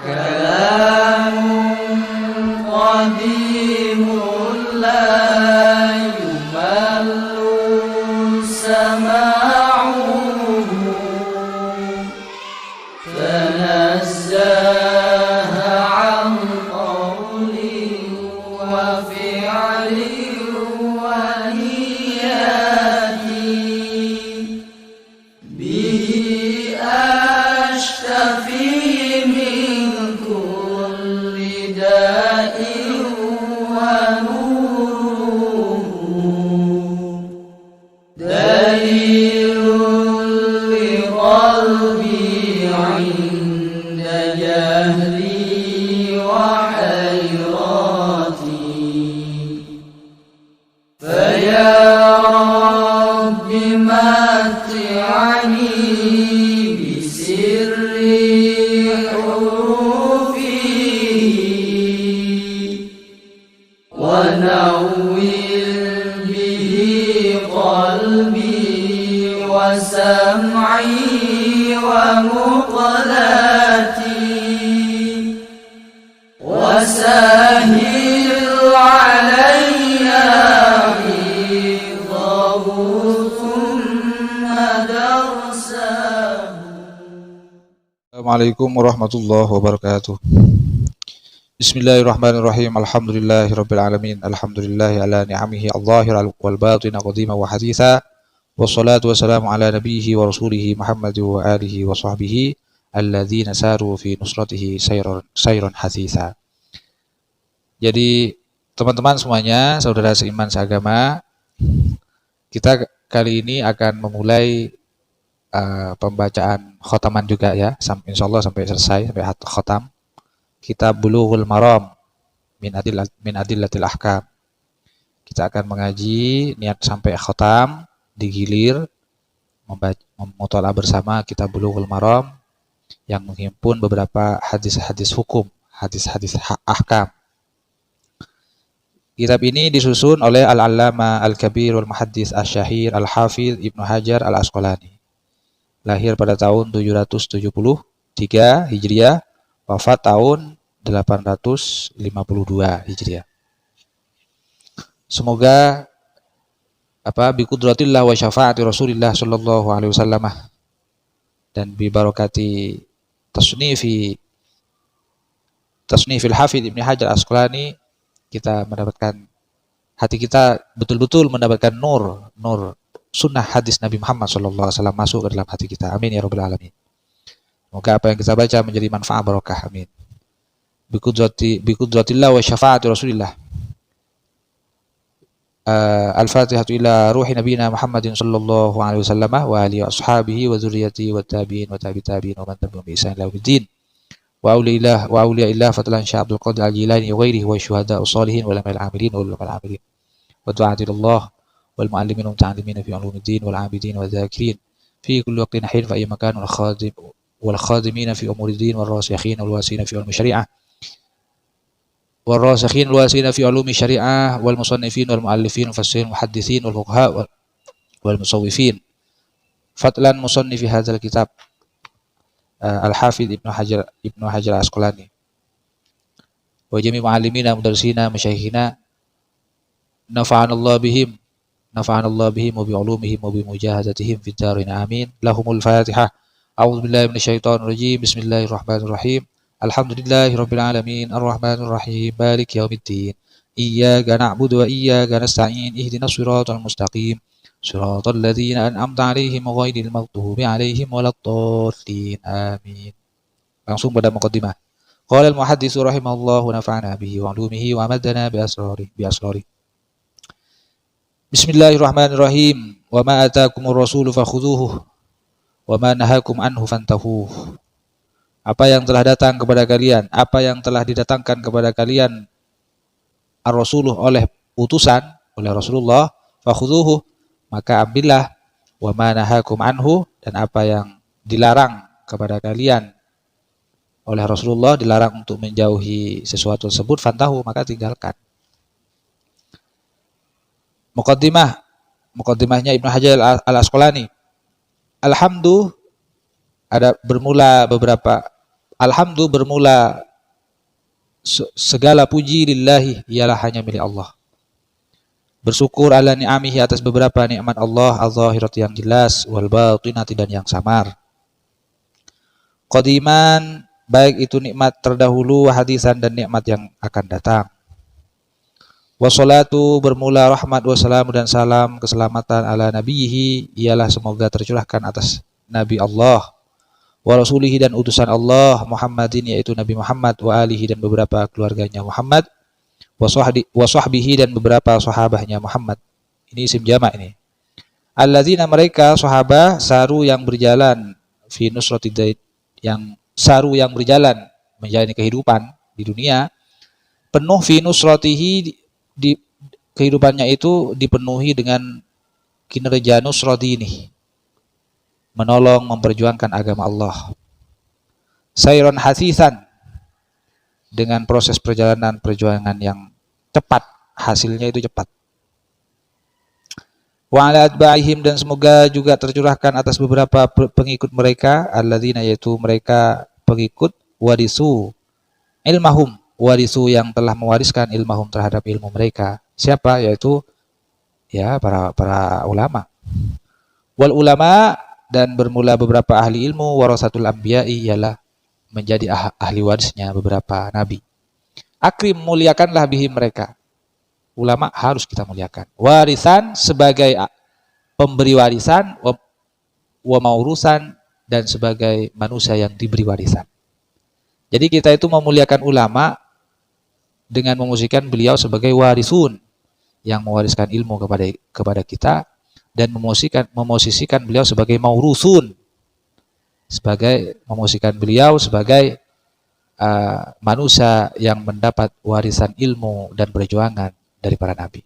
كلام قديم لا يمل سماعه تنزه عن قول وفعل ونيات به أشتفي من كل داء ونور دليل لقلبي عند جهلي وحيرتي فيا رب متعني بسر حروفه ونور به قلبي وسمعي ومقلتي وسهل علي حفظه ثم درسه. Assalamualaikum warahmatullahi wabarakatuh. Bismillahirrahmanirrahim. Alhamdulillahirabbil alamin. Alhamdulillahi ala ni'amihi adh-dhahira wal batina qadima wa haditha. Wassalatu wassalamu ala nabiyhi wa rasulihi Muhammad wa alihi wa sahbihi alladzina saru fi nusratihi sayran hasitha. Jadi teman-teman semuanya, saudara seiman seagama, kita kali ini akan memulai pembacaan khotaman juga ya, insyaallah sampai selesai, sampai khotam kitab Bulughul Maram min adillatil ahkam. Kita akan mengaji niat sampai khotam, digilir memutola'ah bersama kitab Bulughul Maram yang menghimpun beberapa hadis-hadis hukum, hadis-hadis ahkam. Kitab ini disusun oleh Al-Allama Al-Kabir wal Muhaddis Asy-Syahir Al-Hafidz Ibnu Hajar Al-Asqalani. Lahir pada tahun 773 Hijriah, wafat tahun 852 Hijriah. Semoga bi qudratillah wa syafaati Rasulillah sallallahu alaihi wasallam dan bi barakati tasnifil Hafidz Ibnu Hajar Al-Asqalani kita mendapatkan, hati kita betul-betul mendapatkan nur sunnah hadis Nabi Muhammad SAW masuk ke dalam hati kita. Amin ya rabbal alamin. Semoga apa yang kita baca menjadi manfaat barakah. Amin. Bi qudratillah wa syafaati Rasulillah. Al-Fatihatu ila ruhi nabiyina Muhammadin sallallahu alaihi wasallam wa alihi wa ashabihi wa dzurriyyatihi wa tabi'in wa tabi'in wa man tabi'ahum bi ihsan ila yaumil wa awliya illah fadlan Syekh Abdul Qadir Al-Jilani wa ghairihi wa syuhada ushalihin wa ulama al-amilin wa ulama al-amilin wa du'atillah wal muallimin wa muta'allimin fi ulumuddin wal 'abidin wa dzakirin fi kulli waqtin hin fa ayyi makan wal khadimin fi umuriddin wal rasikhin wal wasina fi ulumi syari'ah wal rasikhin wal wasina fi ulumi syari'ah wal musannifin wal muallifin mufassirin muhadditsin wal fuqaha wal musawwifin fadlan musannifi hadzal kitab Al-Hafidz Ibnu Hajar Al-Asqalani wa jami' muallimina mudarrisina masyayikhina nafa'anallahu bihim wa bi ulumihim wa bi mujahazatihim fid dharain amin. Lahumul Fatihah. A'udzu billahi minasyaitonir rajim. Bismillahirrahmanirrahim. Alhamdulillahirabbil alamin arrahmanir rahim maliki yaumiddin. Iyyaka na'budu wa iyyaka nasta'in. Ihdinas siratal mustaqim. Shiratal ladzina an'amta 'alaihim ghairil maghdubi 'alaihim waladdallin. Amin. Langsung pada muqaddimah. Qala al-muhaddits rahimahullah wa nafa'ana bihi wa 'ulumihi wa amadana bi asrari. Bismillahirrahmanirrahim. Wa ma ataakumur rasulu fakhudhuhu wa ma nahakum anhu fantahu. Apa yang telah datang kepada kalian, apa yang telah didatangkan kepada kalian ar-rasuluh oleh utusan, oleh Rasulullah, fakhudhuhu, maka ambillah, wa ma nahakum anhu, dan apa yang dilarang kepada kalian oleh Rasulullah, dilarang untuk menjauhi sesuatu tersebut, fantahu, maka tinggalkan. Muqaddimahnya Ibnu Hajar Al-Asqalani. Alhamdulillah, ada bermula beberapa Alhamdu bermula segala puji lillahi, ialah hanya milik Allah. Bersyukur ala ni'amihi, atas beberapa nikmat Allah, az-zahirati yang jelas, wal batinati dan yang samar. Qadiman, baik itu nikmat terdahulu, hadisan dan nikmat yang akan datang. Wassalatu bermula rahmat wassalamu dan salam keselamatan ala nabiyihi, ialah semoga tercurahkan atas Nabi Allah, wa rasulihi dan utusan Allah, Muhammadin yaitu Nabi Muhammad, wa alihi dan beberapa keluarganya Muhammad, wa sahbihi dan beberapa sahabahnya Muhammad. Ini isim jamak ini. Alladzina mereka sahabah saru yang berjalan fi nusratid, yang saru yang berjalan menjalani kehidupan di dunia penuh fi nusratihi, di kehidupannya itu dipenuhi dengan kinerja nusrati ini, menolong memperjuangkan agama Allah. Sayron hasisan, dengan proses perjalanan perjuangan yang cepat, hasilnya itu cepat. Wa ala atba'ihim, dan semoga juga tercurahkan atas beberapa pengikut mereka, alladzina yaitu mereka pengikut warisu ilmahum, warisu yang telah mewariskan ilmahum terhadap ilmu mereka. Siapa? Yaitu ya para ulama. Wal ulama, dan bermula beberapa ahli ilmu, warasatul anbiya'i, ialah menjadi ahli warisnya beberapa nabi. Akrim, muliakanlah bihi mereka. Ulama harus kita muliakan. Warisan sebagai pemberi warisan, wa maurusan, dan sebagai manusia yang diberi warisan. Jadi kita itu memuliakan ulama dengan memujikan beliau sebagai warisun, yang mewariskan ilmu kepada kita, dan memosisikan beliau sebagai maurusun, sebagai memosisikan beliau sebagai manusia yang mendapat warisan ilmu dan perjuangan dari para nabi.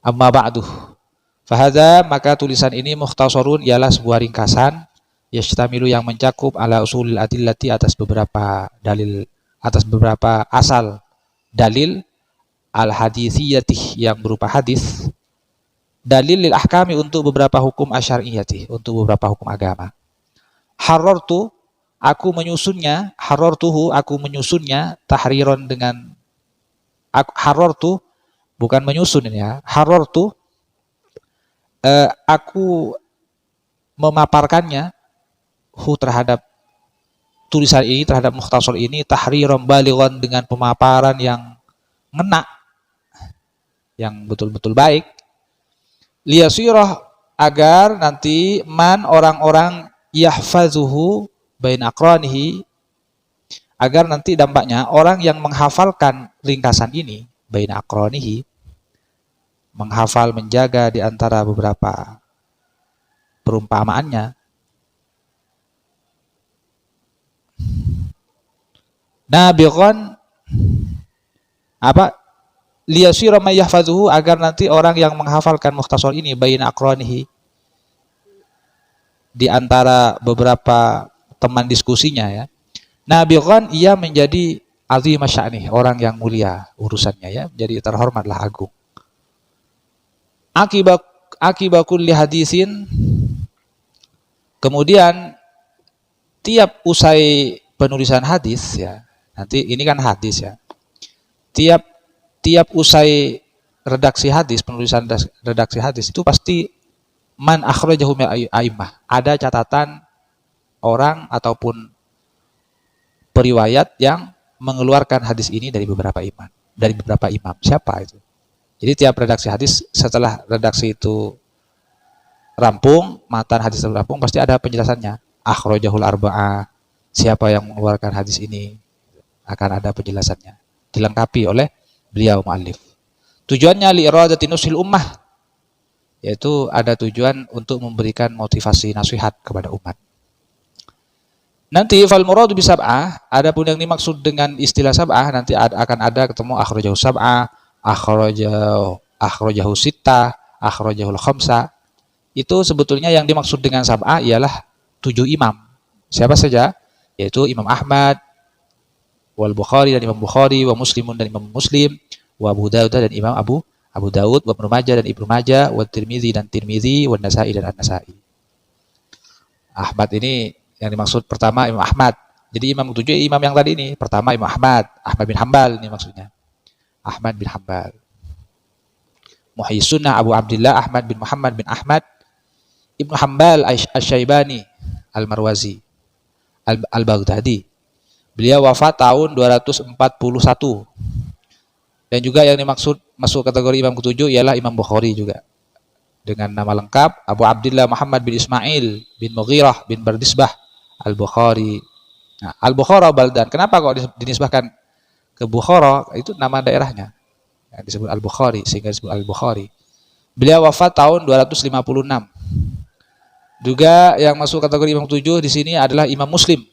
Amma ba'duh, fahadha, maka tulisan ini mukhtasarun, ialah sebuah ringkasan, yashtamilu yang mencakup ala usulil adillati, atas beberapa dalil, atas beberapa asal dalil, al hadisiyati yang berupa hadis, dalil lil ahkami untuk beberapa hukum asyariyati, untuk beberapa hukum agama. Harartu, aku menyusunnya, harartuhu, aku menyusunnya, tahriron dengan harartu, bukan menyusun ini ya, harartu, aku memaparkannya, terhadap tulisan ini, terhadap mukhtasar ini, tahriron balighan, dengan pemaparan yang ngena, yang betul-betul baik. Liyasirah, agar nanti man orang-orang yahfazuhu bain aqranihi, agar nanti dampaknya orang yang menghafalkan ringkasan ini, bain aqranihi, menghafal, menjaga di antara beberapa perumpamaannya. Nabiqan, apa? Liyasira may yahfazuhu, agar nanti orang yang menghafalkan mukhtasar ini baina aqranihi, di antara beberapa teman diskusinya ya. Nabiqan, ia menjadi azim sya'ni, orang yang mulia urusannya ya, menjadi terhormatlah, agung. Akibat kulli hadisin, kemudian tiap usai penulisan hadis ya, nanti ini kan hadis ya, tiap usai redaksi hadis, penulisan redaksi hadis itu pasti man akhrajahu min a'immah, ada catatan orang ataupun periwayat yang mengeluarkan hadis ini dari beberapa imam. Siapa itu? Jadi tiap redaksi hadis, setelah redaksi itu rampung, matan hadis itu rampung, pasti ada penjelasannya. Akhrajahul arba'ah, siapa yang mengeluarkan hadis ini, akan ada penjelasannya, dilengkapi oleh beliau muallif. Tujuannya li'iradati nushil ummah, yaitu ada tujuan untuk memberikan motivasi nasihat kepada umat. Nanti fal muradu bi sab'ah, adapun yang dimaksud dengan istilah sab'ah, nanti akan ada ketemu akhrajahu sab'ah, akhrajahu sittah, akhrajahul khamsa. Itu sebetulnya yang dimaksud dengan sab'ah ialah 7 imam. Siapa saja? Yaitu Imam Ahmad, wal Bukhari dan Imam Bukhari, wa Muslimun dan Imam Muslim, wa Abu Dawud dan Imam Abu Dawud, wa Ibnu Majah dan Ibnu Majah, wa Tirmizi dan Tirmizi, wa Nasa'i dan An-Nasa'i. Ahmad ini Yang dimaksud pertama Imam Ahmad. Jadi imam ketujuh imam yang tadi ini. Pertama Imam Ahmad bin Hambal ini maksudnya. Ahmad bin Hambal. Muhyi Sunnah Abu Abdillah Ahmad bin Muhammad bin Ahmad Ibnu Hambal Asy-Syaibani Al-Marwazi Al-Baghdadi. Beliau wafat tahun 241. Dan juga yang dimaksud masuk kategori imam ketujuh ialah Imam Bukhari juga. Dengan nama lengkap Abu Abdillah Muhammad bin Ismail bin Mughirah bin Bardisbah Al-Bukhari. Nah, Al-Bukhara Baldan. Kenapa kok dinisbahkan ke Bukhara? Itu nama daerahnya. Yang disebut Al-Bukhari sehingga disebut Al-Bukhari. Beliau wafat tahun 256. Juga yang masuk kategori imam ketujuh di sini adalah Imam Muslim.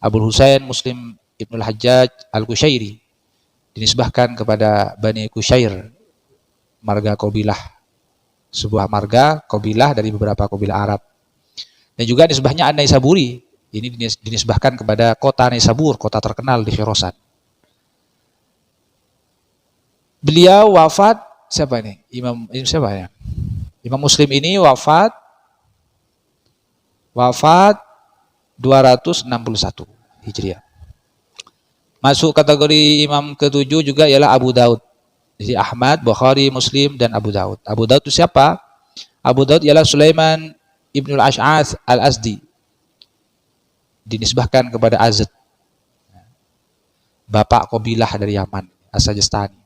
Abul Husain Muslim Ibnul Hajjaj Al-Qushairi. Dinisbahkan kepada Bani Qushair, marga kabilah, sebuah marga kabilah dari beberapa kabilah Arab. Dan juga nisbahnya An-Naisaburi. Ini dinisbahkan kepada kota Naisabur, kota terkenal di Khorasan. Beliau wafat siapa ini? Imam siapa ya? Imam Muslim ini wafat 261 Hijriah. Masuk kategori imam ketujuh juga ialah Abu Daud. Jadi Ahmad, Bukhari, Muslim dan Abu Daud. Abu Daud itu siapa? Abu Daud ialah Sulaiman Ibnul Ash'ath Al-Azdi. Dinisbahkan kepada Azd, bapak kabilah dari Yaman, As-Sajastani.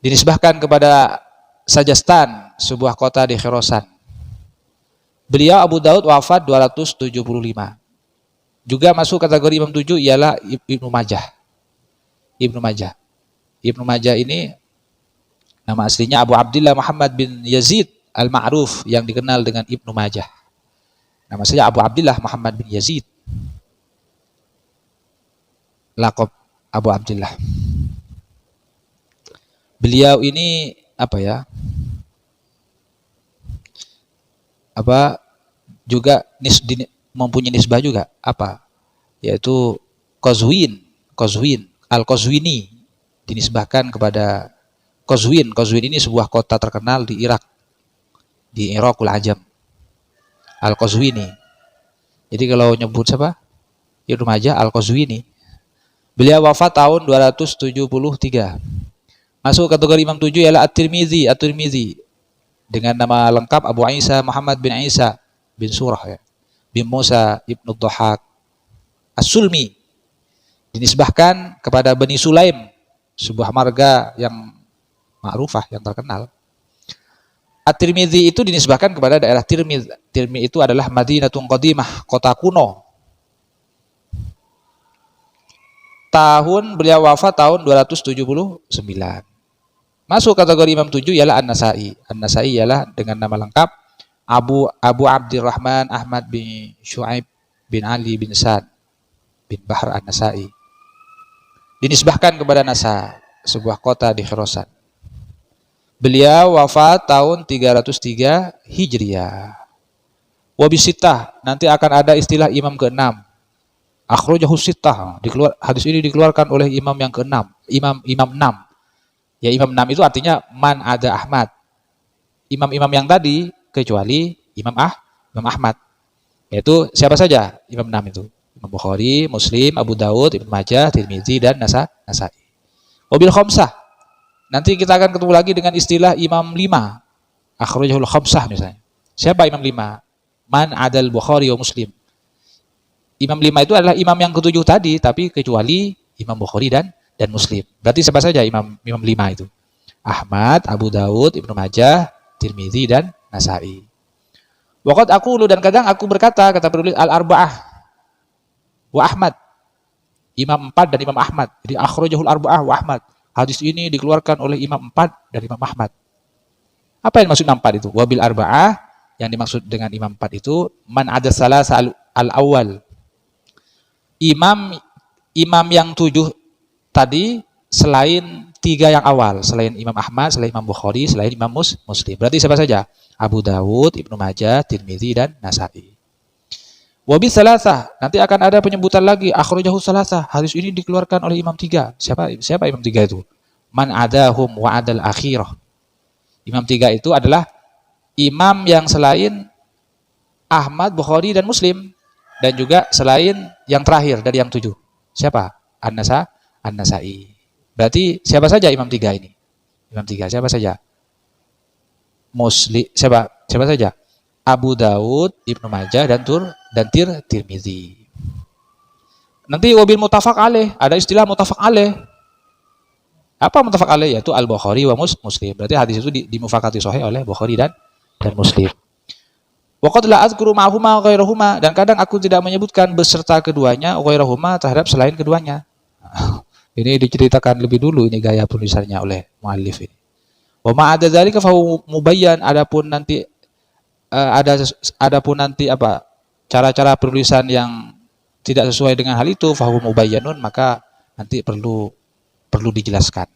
Dinisbahkan kepada Sajastan, sebuah kota di Khorasan. Beliau Abu Daud wafat 275. Juga masuk kategori imam tujuh ialah Ibnu Majah. Ibnu Majah ini nama aslinya Abu Abdillah Muhammad bin Yazid Al-Ma'ruf yang dikenal dengan Ibnu Majah. Nama saya Abu Abdillah Muhammad bin Yazid. Laqab Abu Abdillah. Beliau ini juga mempunyai nisbah juga yaitu Qazwin Al-Qazwini, dinisbahkan kepada Qazwin ini sebuah kota terkenal di Irak, di Iraqul Ajam. Al-Qazwini. Jadi kalau nyebut siapa? Ibnu Majah Al-Qazwini. Beliau wafat tahun 273. Masuk kategori imam tujuh ialah At-Tirmizi dengan nama lengkap Abu Isa Muhammad bin Isa bin Surah bin Musa Ibnu Dhahak As-Sulmi. Dinisbahkan kepada Bani Sulaim, sebuah marga yang ma'rufah, yang terkenal. At-Tirmizi itu dinisbahkan kepada daerah Tirmiz. Tirmiz itu adalah Madinatun Qadimah, kota kuno. Beliau wafat tahun 279. Masuk kategori imam tujuh ialah An-Nasai. An-Nasai ialah dengan nama lengkap Abu Abdurrahman Ahmad bin Shu'aib bin Ali bin Sa'd bin Bahr An-Nasai. Dinisbahkan kepada Nasa, sebuah kota di Khorasan. Beliau wafat tahun 303 Hijriah. Wabisitah, nanti akan ada istilah imam ke-6. Akhrajahu sittah, hadis ini dikeluarkan oleh imam yang ke-6, imam 6. Ya, imam 6 itu artinya man ada Ahmad. Imam-imam yang tadi kecuali Imam Ahmad. Yaitu siapa saja imam 6 itu? Imam Bukhari, Muslim, Abu Daud, Ibnu Majah, Tirmizi dan Nasai. Wabil khamsah. Nanti kita akan ketemu lagi dengan istilah imam 5. Akhrajahul khamsah misalnya. Siapa imam 5? Man adal Bukhari wa Muslim. Imam 5 itu adalah imam yang ketujuh tadi, tapi kecuali Imam Bukhari dan Muslim. Berarti siapa saja imam 5 itu? Ahmad, Abu Daud, Ibnu Majah, Tirmizi dan Nasai. Waqad aqulu, dan kadang aku berkata, kata penulis al-arba'ah wa Ahmad. Imam 4 dan Imam Ahmad. Jadi akhrajahul arba'ah wa Ahmad. Hadis ini dikeluarkan oleh Imam 4 dan Imam Ahmad. Apa yang maksud Imam 4 itu? Wabil arba'ah, yang dimaksud dengan Imam 4 itu man ada salasa al-awwal. Imam yang 7 tadi selain 3 yang awal, selain Imam Ahmad, selain Imam Bukhari, selain Imam Muslim. Berarti siapa saja? Abu Dawud, Ibnu Majah, Tirmizi dan Nasai. Wabi salasah, nanti akan ada penyebutan lagi akhrajahu salasah. Hadis ini dikeluarkan oleh Imam 3. Siapa Imam 3 itu? Man adahum wa adal akhirah. Imam 3 itu adalah imam yang selain Ahmad, Bukhari dan Muslim. dan juga selain yang terakhir dari yang 7. Siapa? An-Nasa'i. Berarti siapa saja imam 3 ini? Imam 3 siapa saja? Muslim, siapa saja? Abu Daud, Ibnu Majah dan Tirmizi. Nanti wabil mutafaq alaih, ada istilah mutafaq alaih. Apa mutafaq alaih? Yaitu Al-Bukhari wa Muslim. Berarti hadis itu dimufakati sahih oleh Bukhari dan Muslim. Wa qad la azkuru ma'huma ghairahuma, dan kadang aku tidak menyebutkan beserta keduanya ghairahuma terhadap selain keduanya. Ini diceritakan lebih dulu ini gaya penulisannya oleh muallif ini. Wa ma ada zalika fa mubayyan, adapun nanti apa cara-cara penulisan yang tidak sesuai dengan hal itu fa mubayyanun, maka nanti perlu dijelaskan.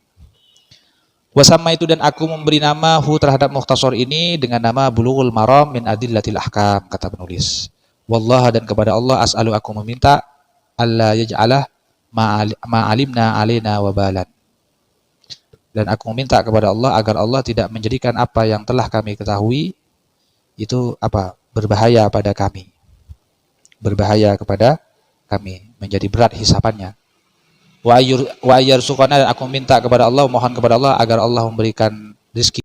Wasamma itu, dan aku memberi nama hu terhadap mukhtasar ini dengan nama Bulughul Maram min Adillatil Ahkam, kata penulis. Wallah, dan kepada Allah as'alu, aku meminta alla yaj'alah ma'alimna alaina wabalan. Dan aku meminta kepada Allah agar Allah tidak menjadikan apa yang telah kami ketahui itu berbahaya pada kami. Berbahaya kepada kami, menjadi berat hisabannya. Wa ayyarzuqana, dan aku minta kepada Allah, mohon kepada Allah agar Allah memberikan rezeki